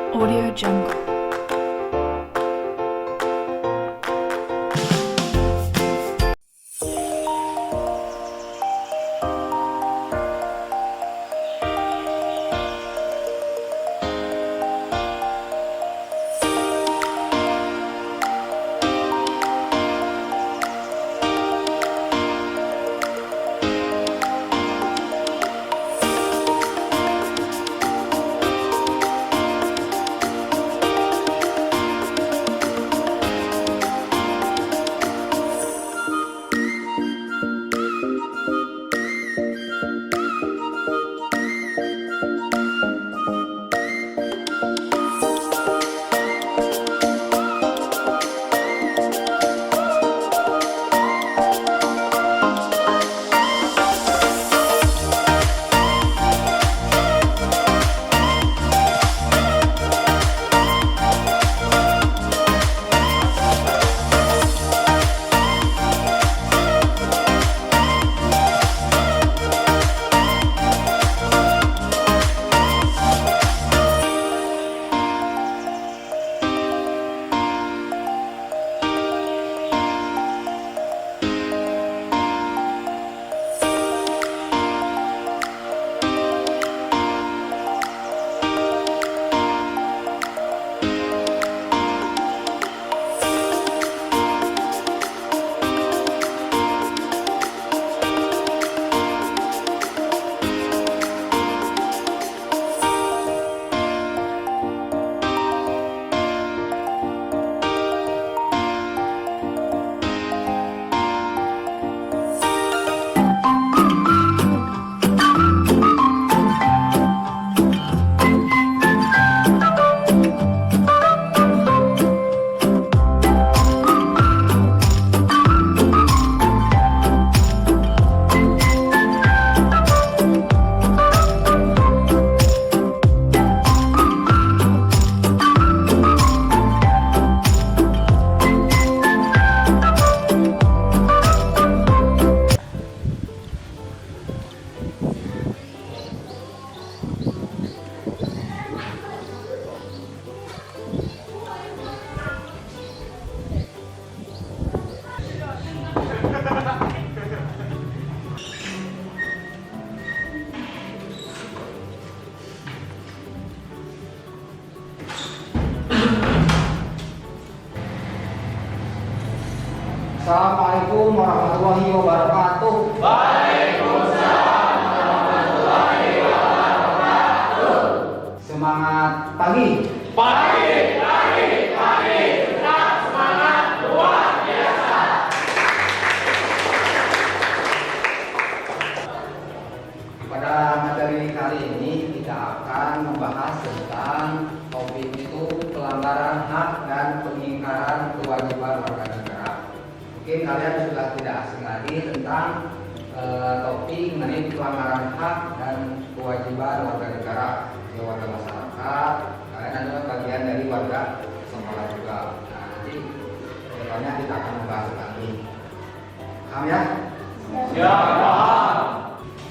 Audio Jungle. Assalamualaikum warahmatullahi wabarakatuh. Waalaikumsalam warahmatullahi wabarakatuh. Semangat pagi. Pagi, tetap semangat luar biasa. Pada materi kali ini kita akan membahas tentang topik itu pelanggaran hak dan pengingkaran kewajiban warga negara. Mungkin kalian sudah tidak asing lagi tentang topik mengenai pelanggaran hak dan kewajiban warga negara, ya warga masyarakat. Kalian adalah bagian dari warga sekolah juga. Nah, nanti kedepannya kita akan membahas lagi. Paham ya? Siap, paham.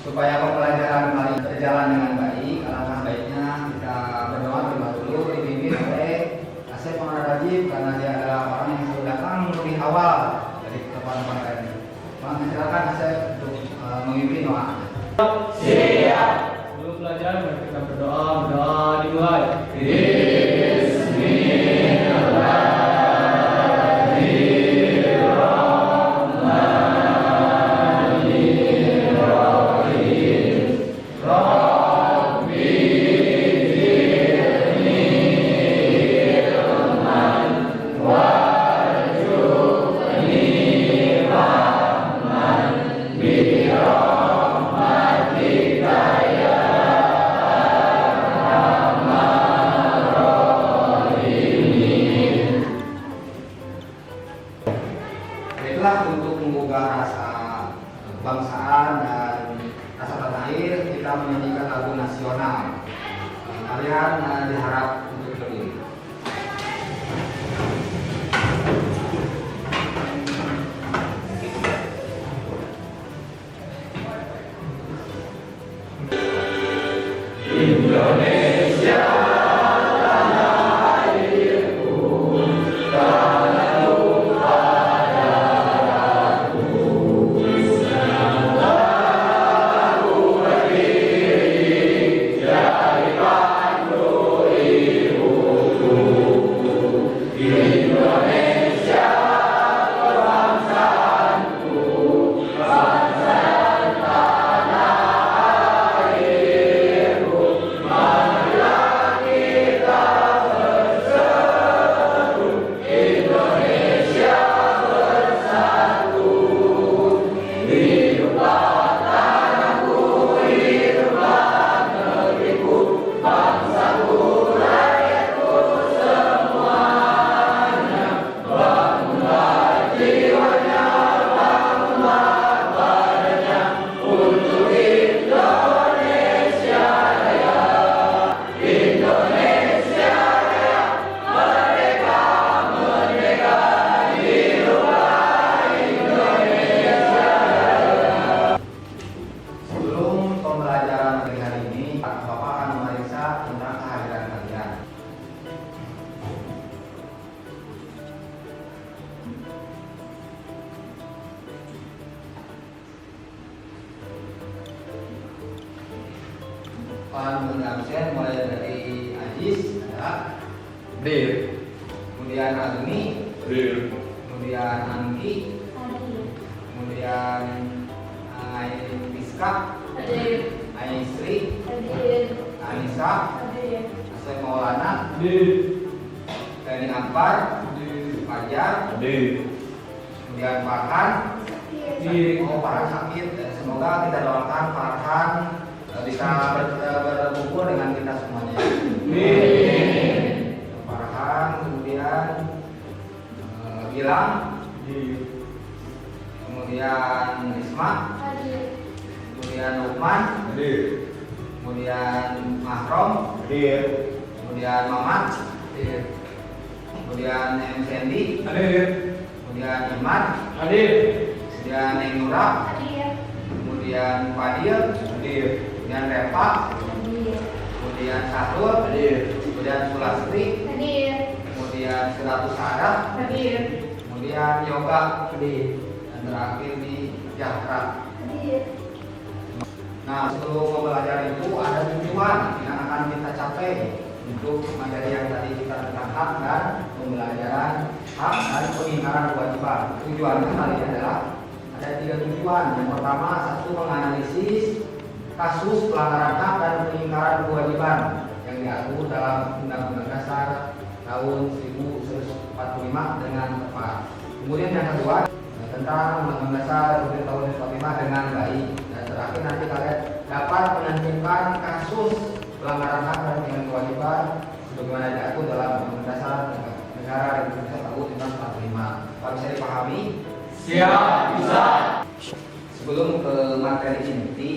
Supaya pembelajaran kali ini berjalan dengan baik, alangkah baiknya kita berdoa terlebih dahulu dipimpin oleh Asep Rajib karena dia adalah orang yang selalu datang lebih awal dari tempat-tempat ini. Bang, silakan Asep untuk memimpin doa. Siap. Sebelum belajar, mari kita berdoa dimulai. Itulah untuk menggugah rasa kebangsaan dan rasa tanah air, kita menyanyikan lagu nasional. Kalian diharap untuk berdiri. Indonesia tanah absen mulai dari Ajis ada, kemudian Agni, kemudian Anggi, kemudian Rizka, Aisri, Anissa, Asep Maulana, Teni Akbar, Fajar, kemudian Farhan, Farhan sakit. Semoga kita doakan Farhan bisa berkumpul dengan kita semuanya. Farhan, kemudian Gilang, kemudian Risma, kemudian Lukman, kemudian Mahrom, kemudian Mamat, kemudian M. Sandy, kemudian Iman, kemudian Neng Nura, kemudian Fadil, kemudian Reva, kemudian Sahrul, kemudian Sulastri, kemudian Suratus Sarah, kemudian Yoga, dan terakhir di Jahra. Nah, sebelum pembelajaran itu ada tujuan yang akan kita capai untuk materi yang tadi kita tentang hak dan pembelajaran hak dan pengingkaran kewajiban. Tujuannya kali ini adalah ada 3 tujuan. Yang pertama, satu, menganalisis kasus pelanggaran hak dan pengingkaran kewajiban yang diatur dalam Undang-Undang Dasar tahun 1945 dengan tepat. Kemudian yang kedua, tentang Undang-Undang Dasar tahun 1945 dengan baik. Dan terakhir nanti kalian dapat menentukan kasus pelanggaran hak dan pengingkaran kewajiban sebagaimana diatur dalam Undang-Undang Dasar Negara Republik Indonesia tahun 1945. Pak, bisa dipahami? Siap, bisa. Sebelum ke materi inti,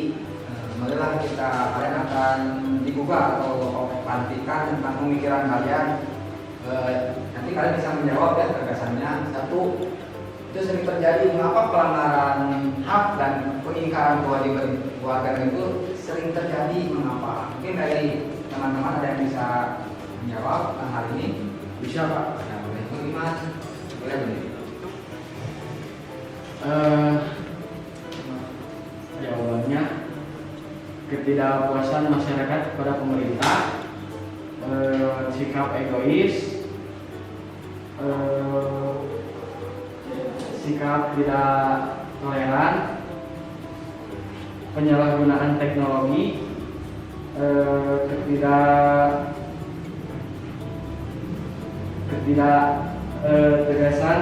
marilah kalian akan dibuka atau pantikan tentang pemikiran kalian. Nanti kalian bisa menjawab ya gagasannya. Satu, itu sering terjadi mengapa pelanggaran hak dan pengingkaran kewajiban keluarga itu sering terjadi, mengapa? Mungkin dari teman-teman ada yang bisa menjawab tentang hal ini. Bisa, Pak? Ya, boleh. Mas, boleh. Jawabannya ketidakpuasan masyarakat kepada pemerintah, sikap egois, sikap tidak toleran, penyalahgunaan teknologi, tegasan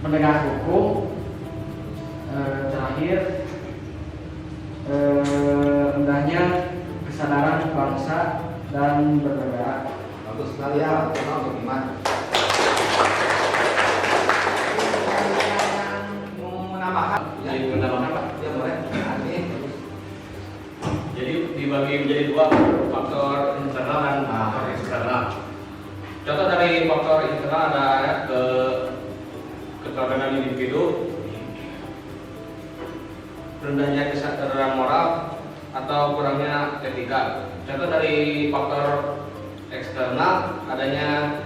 menegak hukum, terakhir rendahnya kesadaran bangsa dan bernegara. Bagus sekali ya, untuk iman. Menambahkan? Jadi menambahkan, Pak? Ya boleh. Jadi dibagi menjadi 2, faktor internal dan faktor eksternal. Contoh dari faktor internal ada keteladanan individu, rendahnya kesadaran moral, atau kurangnya etika. Contoh dari faktor eksternal adanya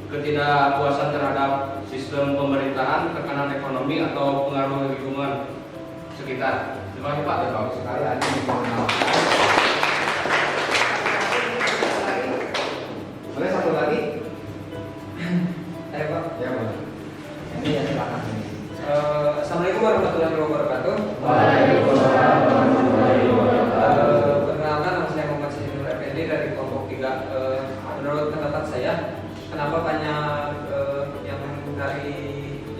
ketidakpuasan terhadap sistem pemerintahan, tekanan ekonomi, atau pengaruh lingkungan sekitar. Terima kasih, Pak. Bagus sekali. Boleh satu lagi? Ayo, Pak. Ya, boleh. Ini ya, silakan. Assalamualaikum warahmatullahi wabarakatuh. Waalaikumsalam warahmatullahi wabarakatuh. Perkenalkan, nama saya Muhammad Sinur Effendi dari kelompok 3. Menurut catatan saya, kenapa banyak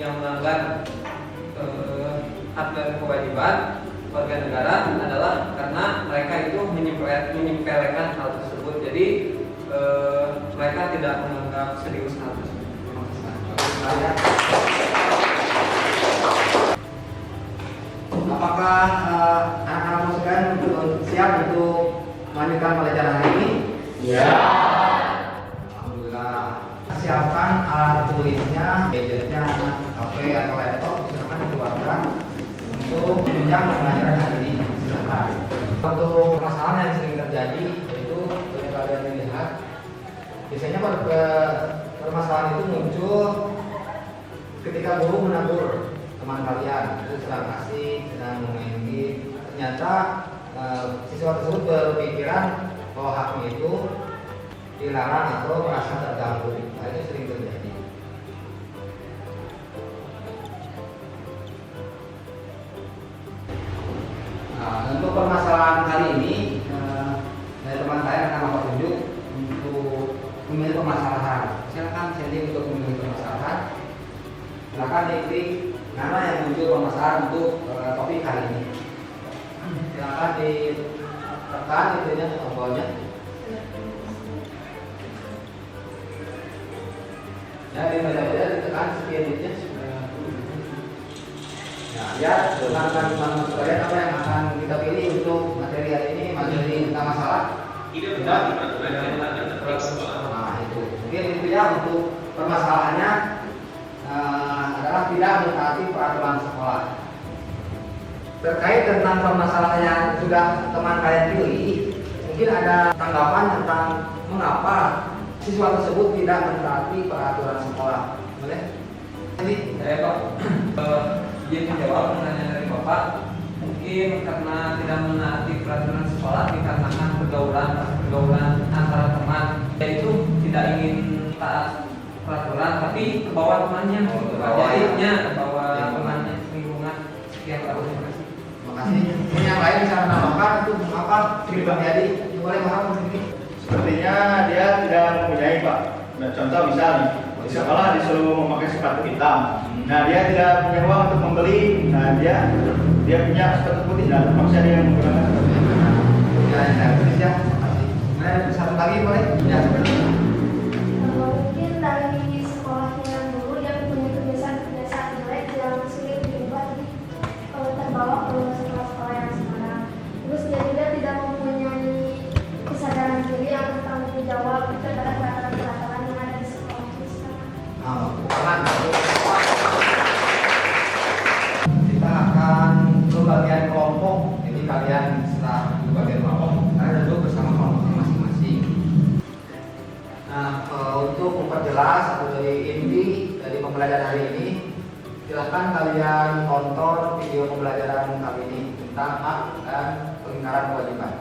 yang melanggar hak dan kewajiban warga negara adalah karena mereka itu menyepelekan hal tersebut. Jadi mereka tidak menganggap serius hal tersebut. Apakah anak-anak sekalian siap untuk melanjutkan pelajaran hari ini? Ya. Alhamdulillah. Siapkan alat tulisnya, gadgetnya, HP atau laptop, silakan dikeluarkan untuk menunjang pelajaran hari ini. Silakan. Untuk permasalahan yang sering terjadi yaitu seperti kalian lihat, biasanya permasalahan itu muncul ketika guru menegur teman kalian itu sedang asik, sedang main game, ternyata siswa tersebut berpikiran bahwa haknya itu dilarang atau merasa terganggu. Nah, itu sering terjadi. Nah, untuk permasalahan kali ini dari teman saya akan Bapak tunjuk untuk memilih permasalahan. Silakan Sandy untuk memilih permasalahan. Silakan diklik nama yang muncul permasalahan untuk topik kali ini. Silakan ditekan itunya tombolnya. Ya, dibaca-baca ditekan sekian detiknya. Nah, ya, teman-teman sekalian apa yang akan kita pilih untuk materi hari ini, materi tentang masalah? Tidak. Nah, itu. Mungkin itu ya untuk permasalahannya adalah tidak mentaati peraturan sekolah. Terkait tentang permasalahan yang sudah teman kalian pilih, mungkin ada tanggapan tentang mengapa siswa tersebut tidak mentaati peraturan sekolah. Boleh? Jadi, Saya Pak, izin menjawab pertanyaan dari Bapak. Mungkin karena tidak menaati peraturan sekolah dikarenakan pergaulan antara teman, yaitu tidak ingin taat peraturan, tapi ke bawah temannya, jahitnya ke bawah temannya, lingkungan. Sekian Pak, terima kasih. terima kasih. Ini yang lain bisa menambahkan itu mengapa jadi boleh paham ini? Sepertinya dia tidak mempunyai Pak. Nah, contoh misalnya di sekolah disuruh memakai sepatu hitam. Nah, dia tidak punya uang untuk membeli. Nah, dia punya sepatu putih. Nah, terpaksa dia menggunakan sepatu hitam. Ya, ya, terima kasih. Nah, satu lagi boleh? Ya. Mungkin dari sekolahnya yang dulu dia punya kebiasaan-kebiasaan jelek yang sulit diubah, jadi terbawa ke sekolah-sekolah yang sekarang. Terus dia juga tidak mempunyai kesadaran diri atau tanggung jawab terhadap peraturan-peraturan yang ada di sekolah sekarang. Kita akan ke bagian kelompok. Jadi kalian setelah ke bagian kelompok, kalian duduk bersama kelompoknya masing-masing. Nah, untuk memperjelas atau dari inti dari pembelajaran hari ini, silahkan kalian tonton video pembelajaran kali ini tentang hak dan pelingkaran kewajiban.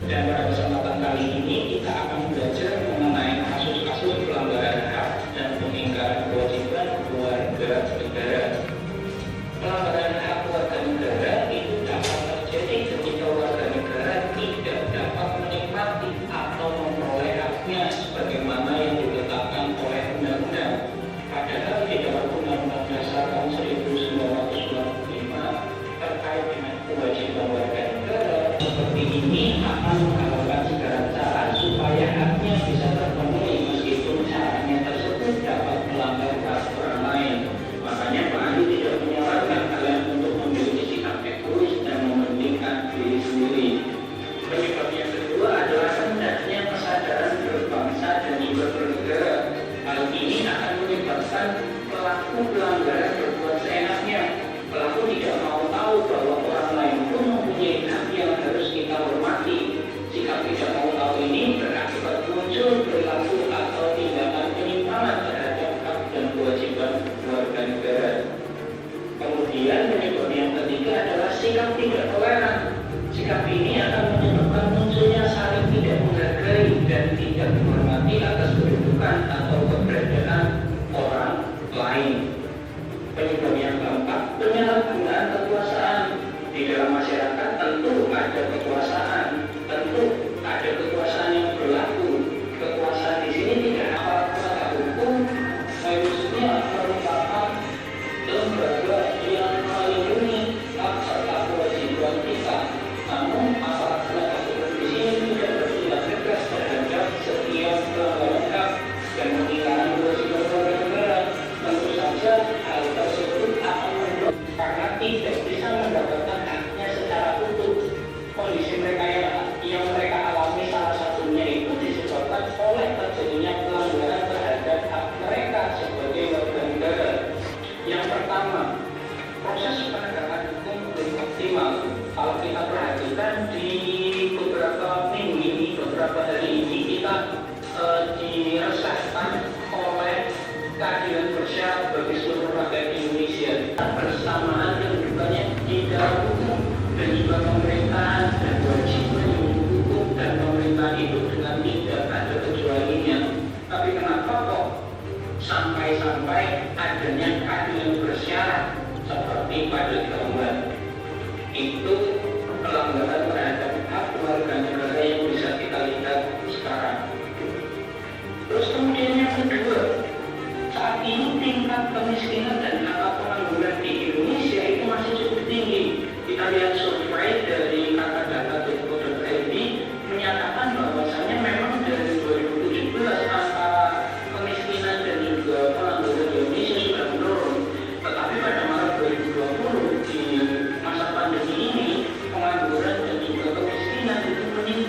Dan pada kesempatan kali ini kita akan belajar mengenai kasus-kasus pelanggaran hak dan pengingkaran kewajiban warga negara. Pelanggaran hak warga negara itu dapat terjadi ketika warga negara tidak dapat menikmati atau memperoleh haknya sebagaimana yang ditetapkan oleh undang-undang. Padahal di dalam Undang-Undang Dasar tahun 1945 terkait dengan kewajiban warga negara seperti ini akan mengharapkan segala cara supaya haknya bisa terpenuhi meskipun caranya tersebut dapat melanggar hak orang lain. Makanya Pak Andi tidak menyarankan kalian untuk memiliki sikap egois dan mementingkan diri sendiri. Penyebab yang kedua adalah hendaknya kesadaran berbangsa dan juga bernegara. Hal ini akan menyebabkan pelaku pelanggaran berbuat seenaknya. Pelaku tidak mau tahu bahwa orang lain pun mempunyai hak yang harus kita hormati. Sikap tidak mau tahu ini berakibat muncul perilaku atau tindakan penyimpangan terhadap hak dan kewajiban warga negara. Kemudian penyebab yang ketiga adalah sikap tidak toleran. Sikap ini akan menyebabkan munculnya saling tidak menghargai dan tidak menghormati atas kedudukan atau keberadaan orang lain. Penyebab yang keempat, penyalahgunaan kekuasaan. Di dalam masyarakat tentu ada kekuasaan, tentu ada kekuasaan yang berlaku. Kekuasaan di sini tidak aparat penegak hukum, maksudnya merupakan lembaga yang melindungi hak serta kewajiban kita. Namun aparat penegak hukum di sini tidak bertindak tegas terhadap setiap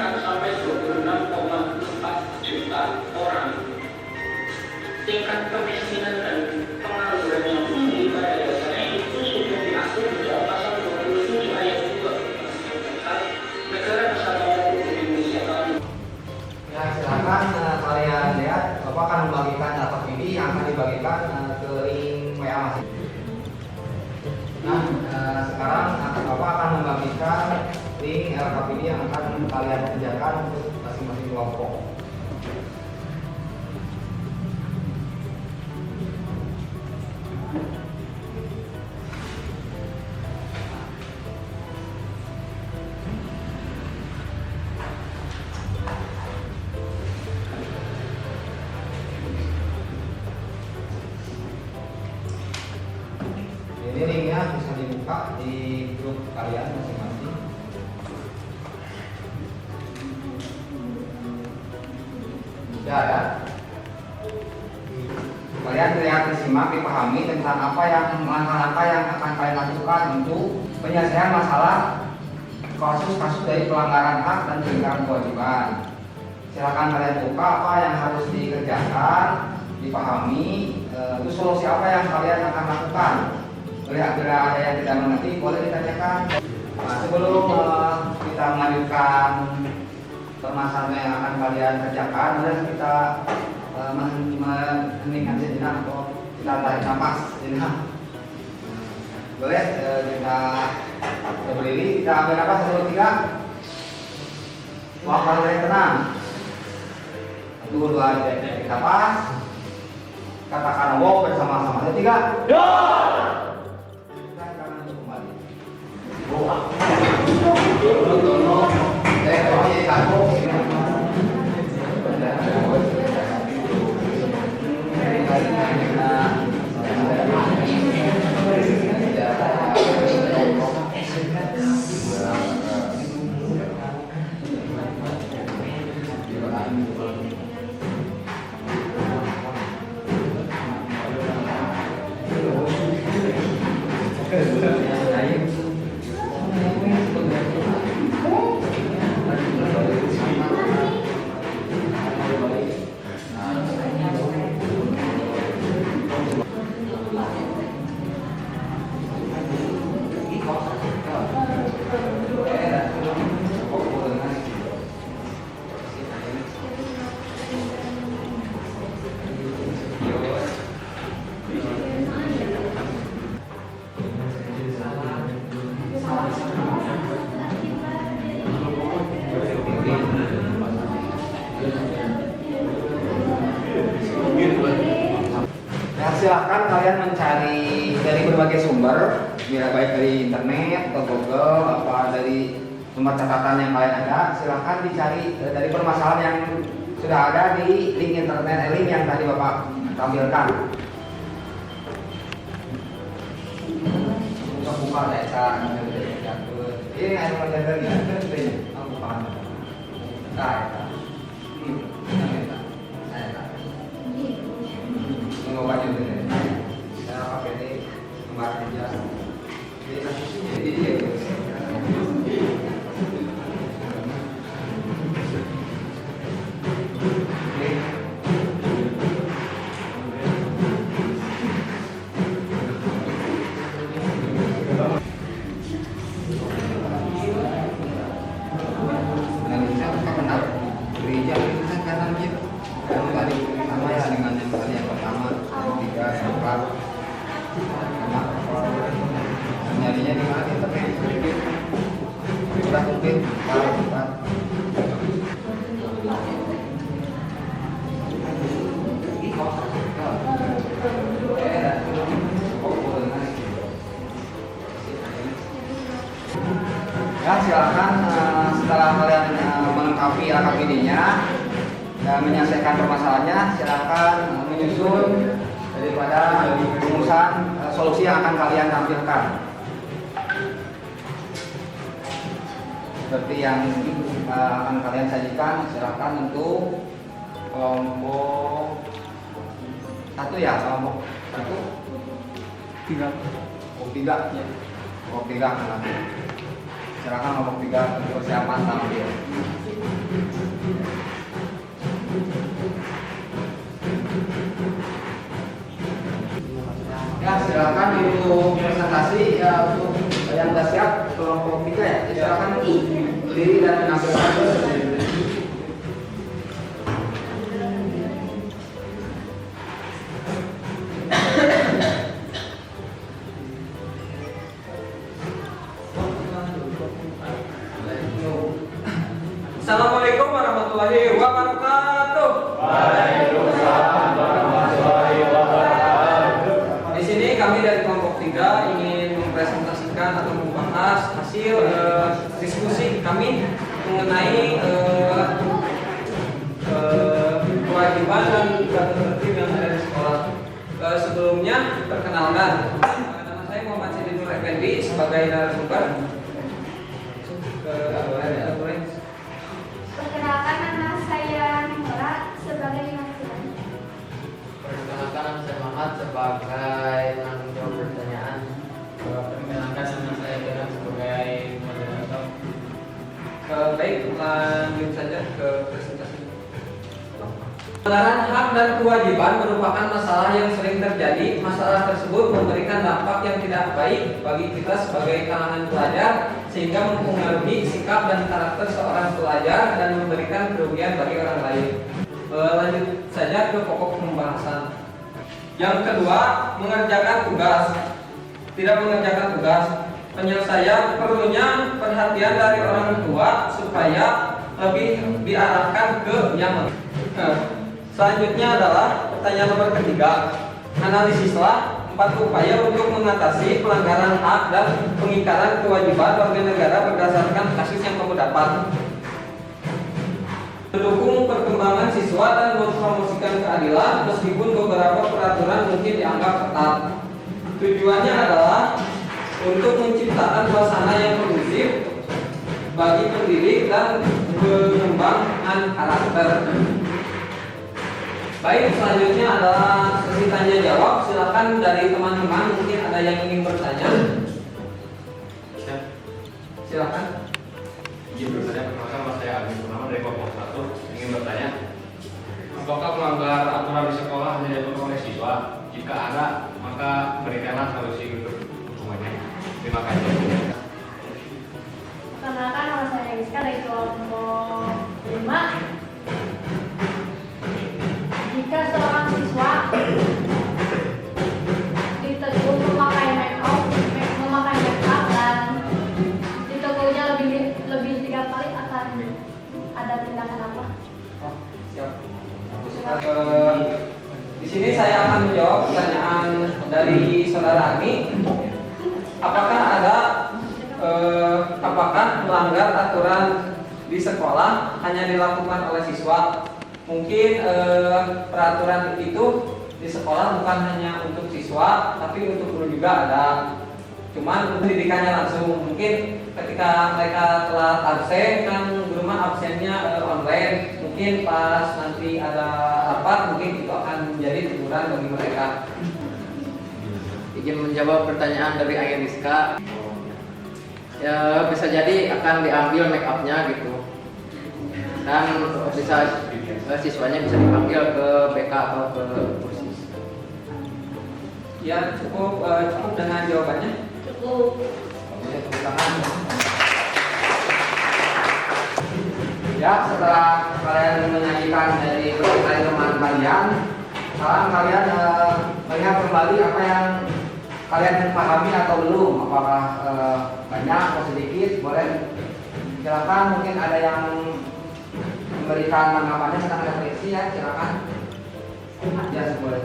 meningkat sampai 26,4 juta orang. Tingkat kemiskinan dan pengangguran yang tinggi pada dasarnya itu sudah diatur di dalam pasal 27 ayat 2 Negara Kesatuan Republik Indonesia tahun. Ya, silakan kalian lihat, Bapak akan membagikan data ini yang akan dibagikan ke link WA masing. Nah, sekarang Bapak akan membagikan link LKPD yang akan kalian kerjakan untuk masing-masing kelompok. Ini linknya bisa dibuka di grup kalian masing-masing. Ya, ada. Kalian lihat, disimak, dipahami tentang apa yang langkah-langkah yang akan kalian lakukan untuk penyelesaian masalah kasus-kasus dari pelanggaran hak dan pelanggaran kewajiban. Silakan kalian buka apa yang harus dikerjakan, dipahami, terus solusi apa yang kalian akan lakukan. Bila ada yang tidak mengerti, boleh ditanyakan. Nah, sebelum kita melanjutkan permasalahan yang akan kalian kerjakan, mari kita menghentikan sejenak atau kita tarik nafas sejenak. Boleh kita berdiri, kita ambil nafas 1, 2, 3. Waktu kalian tenang. 1, 2, 3, kita pas. Katakan wow bersama-sama. 1, 2, 3. Silahkan kalian mencari dari berbagai sumber, baik dari internet atau Google, apa dari sumber catatan yang kalian ada. Silahkan dicari dari permasalahan yang sudah ada di link internet, link yang tadi Bapak tampilkan. Buka data, ini ada materi ini, aku paham. Mengubah juga saya pakai ini kemarin aja jadi dia gereja itu kan kanan gitu yang tadi sama ya dengan yang tadi yang pertama yang 3 yang 4 nyarinya di mana internet udah mungkin 4 ya silakan setelah kalian melengkapi LKPD-nya dan menyelesaikan permasalahannya, silakan menyusun daripada rumusan solusi yang akan kalian tampilkan. Seperti yang akan kalian sajikan, silakan untuk kelompok 1 ya, kelompok 1 3 ya. Kelompok 3 silakan kelompok 3 persiapan tampil. silakan untuk presentasi ya, untuk yang sudah siap kelompok 3 ya. Silakan berdiri dan menampilkan diri. Assalamualaikum warahmatullahi wabarakatuh. Waalaikumsalam warahmatullahi wabarakatuh. Di sini kami dari kelompok 3 ingin mempresentasikan atau membahas hasil diskusi kami mengenai kewajiban dan tata tertib yang ada di sekolah. Sebelumnya perkenalkan, nama saya Muhammad Sidinur Effendi sebagai narasumber. Perkenalkan nama saya Nora sebagai narasumber. Perkenalkan nama saya Muhammad sebagai penanggung jawab pertanyaan. Perkenalkan nama saya Jonas sebagai moderator. Baik, lanjut saja ke presentasi. Pelanggaran hak dan kewajiban merupakan masalah yang sering terjadi. Masalah tersebut memberikan dampak yang tidak baik bagi kita sebagai kalangan pelajar, sehingga mempengaruhi sikap dan karakter seorang pelajar dan memberikan kerugian bagi orang lain. Lanjut saja ke pokok pembahasan. Yang kedua, mengerjakan tugas. Tidak mengerjakan tugas. Penyelesaian perlunya perhatian dari orang tua supaya lebih diarahkan ke yang selanjutnya adalah pertanyaan nomor ketiga. Analisislah 4 upaya untuk mengatasi pelanggaran hak dan pengingkaran kewajiban warga negara berdasarkan kasus yang kamu dapat. Mendukung perkembangan siswa dan mempromosikan keadilan meskipun beberapa peraturan mungkin dianggap ketat. Tujuannya adalah untuk menciptakan suasana yang kondusif bagi pendidik dan pengembangan karakter. Baik, selanjutnya adalah sesi tanya jawab. Silakan dari teman-teman, mungkin ada yang ingin bertanya. Silakan. Izin bertanya, perkenalkan nama saya Agus Purnama dari kelompok 1 ingin bertanya, apakah melanggar aturan di sekolah hanya dilakukan oleh siswa? Jika ada, maka berikanlah solusi untuk hukumannya. Terima kasih. Perkenalkan nama saya Rizka dari kelompok 5. Jika seorang siswa ditegur memakai make up dan ditegurnya lebih 3 kali, akan ada tindakan apa? Oh, siap. Di sini saya akan menjawab pertanyaan dari saudara Ani. Apakah melanggar aturan di sekolah hanya dilakukan oleh siswa? Mungkin peraturan itu di sekolah bukan hanya untuk siswa, tapi untuk guru juga ada. Cuman pendidikannya langsung. Mungkin ketika mereka telat absen, kan guru mah absennya online. Mungkin pas nanti ada rapat, mungkin itu akan menjadi teguran bagi mereka. Izin menjawab pertanyaan dari Ayriska. Ya, bisa jadi akan diambil make up-nya gitu. Dan bisa siswanya bisa dipanggil ke BK atau ke kursus. Ya, cukup dengan jawabannya. Cukup. Ya, setelah kalian menyajikan dari pertanyaan teman kalian, sekarang kalian melihat kembali apa yang kalian pahami atau belum. Apakah banyak atau sedikit? Boleh silakan, mungkin ada yang memberikan tanggapannya tentang refleksi ya, silakan. Ya, boleh.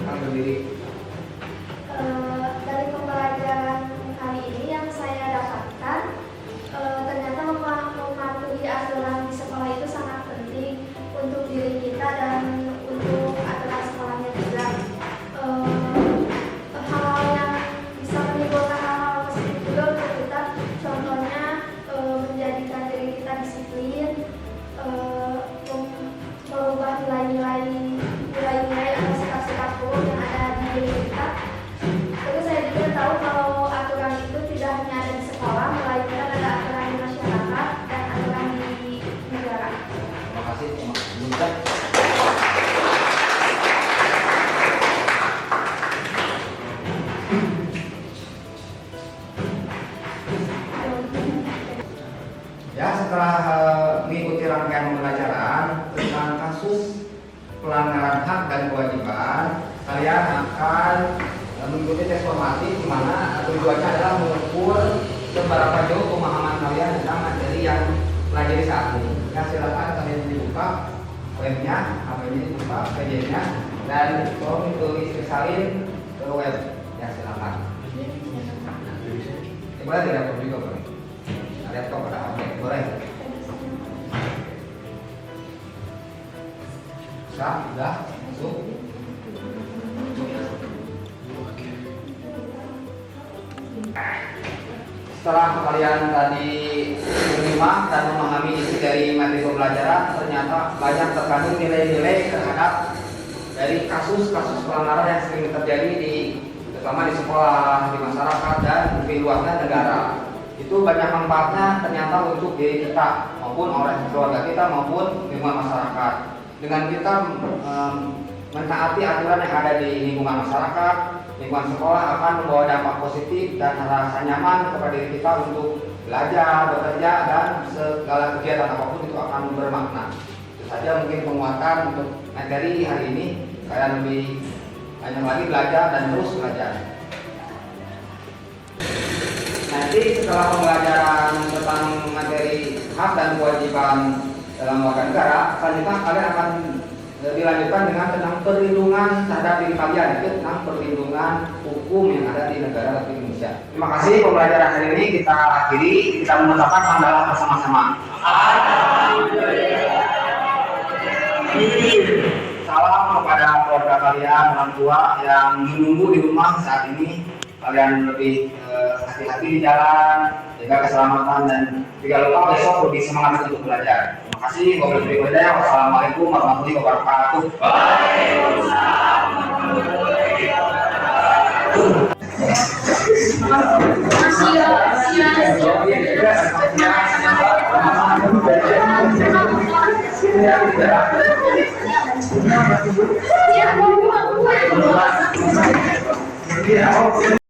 Akan berdiri. Dari pembelajaran kali ini yang saya dapatkan, ternyata mematuhi aturan di sekolah itu sangat penting untuk diri kita dan untuk aturan sekolahnya juga. Hal-hal yang bisa menimbulkan hal-hal positif juga untuk kita, contohnya menjadikan diri kita disiplin, merubah nilai-nilai atau sikap-sikap buruk yang ada di diri kita. Terus saya juga tahu kalau aturan itu tidak hanya ada di sekolah, melainkan ada aturan di masyarakat. mengikuti rangkaian pembelajaran tentang kasus pelanggaran hak dan kewajiban, kalian akan mengikuti tes formatif di mana tujuannya adalah mengukur seberapa jauh pemahaman kalian tentang materi yang pelajari saat ini. Ya, silakan kalian dibuka webnya, HP-nya dibuka, PJ-nya, dan tolong itu salin ke web. Ya, silakan. Boleh tidak laptop juga boleh. Laptop ada HP boleh. Sudah masuk. Setelah kalian tadi menerima dan memahami isi dari materi pembelajaran, ternyata banyak terkandung nilai-nilai terhadap dari kasus-kasus pelanggaran yang sering terjadi terutama di sekolah, di masyarakat, dan di luar negara. Itu banyak manfaatnya ternyata untuk diri kita maupun oleh keluarga kita maupun lingkungan masyarakat. Dengan kita mentaati aturan yang ada di lingkungan masyarakat, lingkungan sekolah akan membawa dampak positif dan rasa nyaman kepada diri kita untuk belajar, bekerja, dan segala kegiatan apapun itu akan bermakna. Itu saja mungkin penguatan untuk materi hari ini. Kalian lebih banyak lagi belajar dan terus belajar. Nanti setelah pembelajaran tentang materi hak dan kewajiban dalam warga negara, selanjutnya kalian akan dilanjutkan dengan tentang perlindungan terhadap diri kalian, itu tentang perlindungan hukum yang ada di negara Indonesia. Terima kasih, pembelajaran hari ini kita akhiri, kita mengucapkan hamdalah bersama-sama. Salam kepada keluarga kalian, orang tua yang menunggu di rumah saat ini. Kalian lebih hati-hati di jalan, jaga keselamatan, dan tidak lupa besok lebih semangat untuk belajar. Terima kasih. Wassalamualaikum warahmatullahi wabarakatuh. Waalaikumsalam.